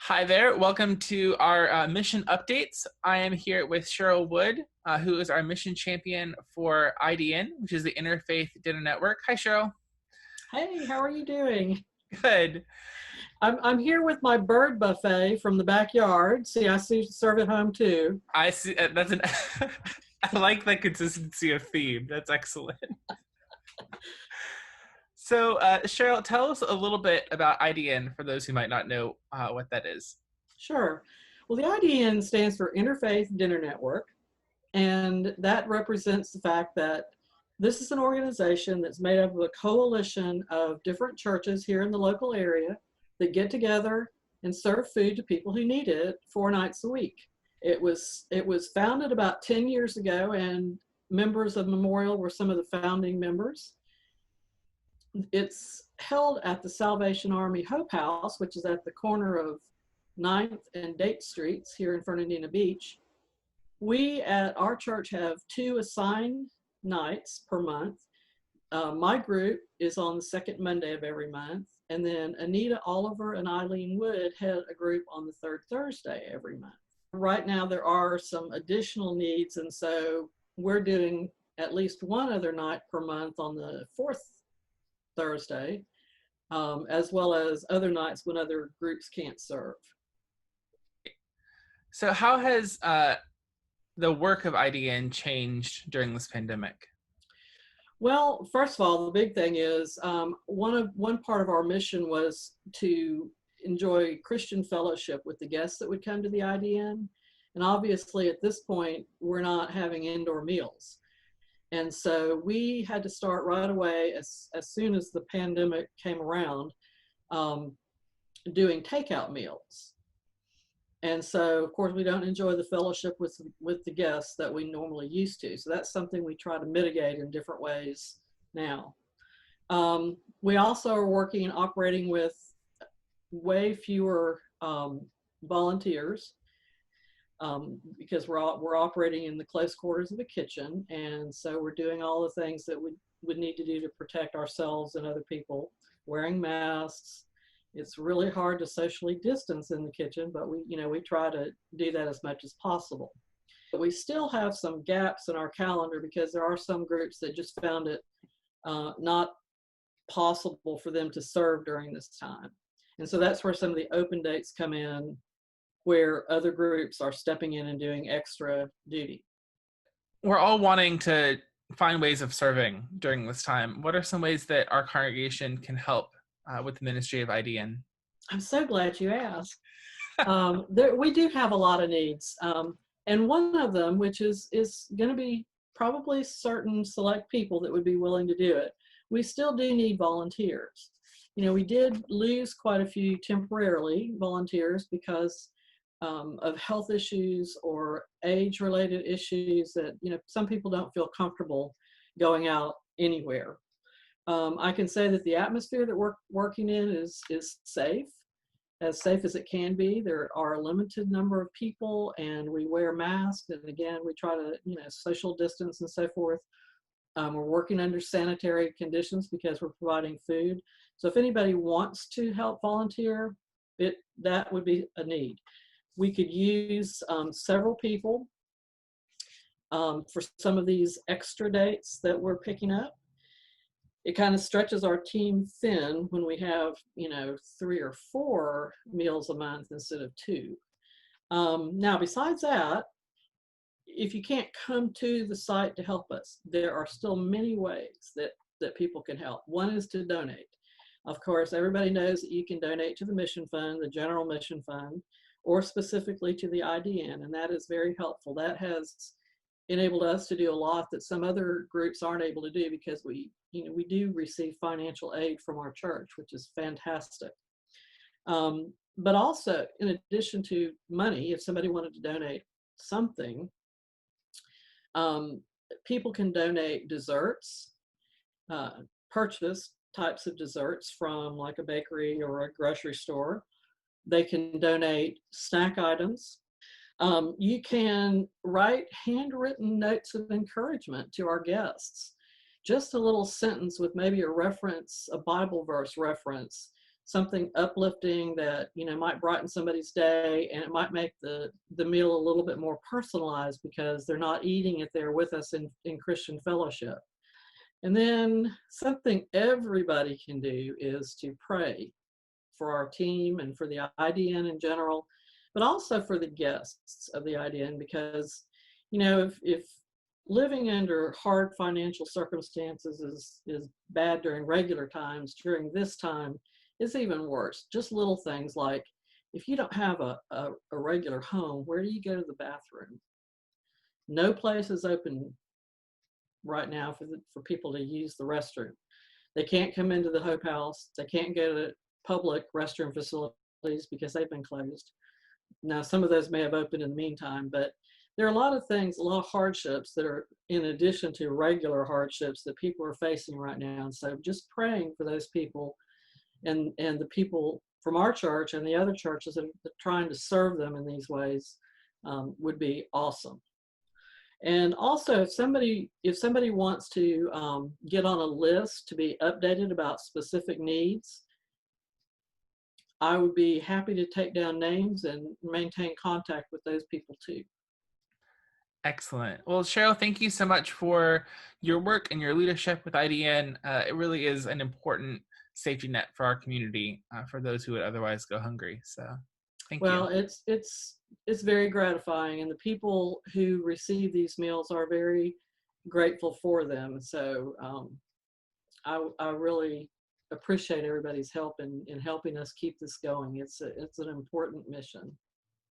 Hi there. Welcome to our mission updates. I am here with Cheryl Wood, who is our mission champion for IDN, which is the Interfaith Dinner Network. Hi, Cheryl. Hey, how are you doing? Good. I'm here with my bird buffet from the backyard. See, I see you serve at home too. I see. That's an. I like the consistency of theme. That's excellent. So, Cheryl, tell us a little bit about IDN for those who might not know what that is. Sure. Well, the IDN stands for Interfaith Dinner Network, and that represents the fact that this is an organization that's made up of a coalition of different churches here in the local area that get together and serve food to people who need it 4 nights a week. It was founded about 10 years ago, and members of Memorial were some of the founding members. It's held at the Salvation Army Hope House, which is at the corner of 9th and Date Streets here in Fernandina Beach. We at our church have 2 assigned nights per month. My group is on the second Monday of every month, and then Anita Oliver and Eileen Wood head a group on the third Thursday every month. Right now there are some additional needs, and so we're doing at least one other night per month on the fourth Thursday, as well as other nights when other groups can't serve. So, how has the work of IDN changed during this pandemic? Well, first of all, the big thing is one part of our mission was to enjoy Christian fellowship with the guests that would come to the IDN. And obviously at this point, we're not having indoor meals. And so we had to start right away as soon as the pandemic came around, doing takeout meals. And so, of course, we don't enjoy the fellowship with the guests that we normally used to. So that's something we try to mitigate in different ways now. We also are working and operating with way fewer volunteers because we're operating in the close quarters of the kitchen. And so we're doing all the things that we would need to do to protect ourselves and other people, wearing masks. It's really hard to socially distance in the kitchen, but we try to do that as much as possible. But we still have some gaps in our calendar because there are some groups that just found it not possible for them to serve during this time. And so that's where some of the open dates come in, where other groups are stepping in and doing extra duty. We're all wanting to find ways of serving during this time. What are some ways that our congregation can help with the ministry of IDN? I'm so glad you asked. We do have a lot of needs. And one of them, which is going to be probably certain select people that would be willing to do it, we still do need volunteers. We did lose quite a few temporarily volunteers because of health issues or age-related issues that, some people don't feel comfortable going out anywhere. I can say that the atmosphere that we're working in is safe as it can be. There are a limited number of people, and we wear masks. And again, we try to, social distance and so forth. We're working under sanitary conditions because we're providing food. So if anybody wants to help volunteer, that would be a need. We could use several people for some of these extra dates that we're picking up. It kind of stretches our team thin when we have, 3 or 4 meals a month instead of 2. Now, besides that, if you can't come to the site to help us, there are still many ways that people can help. One is to donate. Of course, everybody knows that you can donate to the mission fund, the general mission fund, or specifically to the IDN, and that is very helpful. That has enabled us to do a lot that some other groups aren't able to do because we do receive financial aid from our church, which is fantastic. But also, in addition to money, if somebody wanted to donate something, people can donate desserts, purchase types of desserts from like a bakery or a grocery store. They can donate snack items. You can write handwritten notes of encouragement to our guests. Just a little sentence with maybe a reference, a Bible verse reference something uplifting that, you know, might brighten somebody's day, and it might make the meal a little bit more personalized because they're not eating it there with us in Christian fellowship. And then something everybody can do is to pray for our team and for the IDN in general, but also for the guests of the IDN, because, you know, if living under hard financial circumstances is bad during regular times, during this time it's even worse. Just little things like, if you don't have a regular home, where do you go to the bathroom? No place is open right now for people to use the restroom. They can't come into the Hope House. They can't go to public restroom facilities because they've been closed. Now, some of those may have opened in the meantime, but there are a lot of things, a lot of hardships that are in addition to regular hardships that people are facing right now. And so just praying for those people and the people from our church and the other churches that are trying to serve them in these ways would be awesome. And also, if somebody wants to get on a list to be updated about specific needs, I would be happy to take down names and maintain contact with those people too. Excellent. Well, Cheryl, thank you so much for your work and your leadership with IDN. It really is an important safety net for our community, for those who would otherwise go hungry. So thank you. Well, it's very gratifying, and the people who receive these meals are very grateful for them. So I really appreciate everybody's help in helping us keep this going. It's an important mission.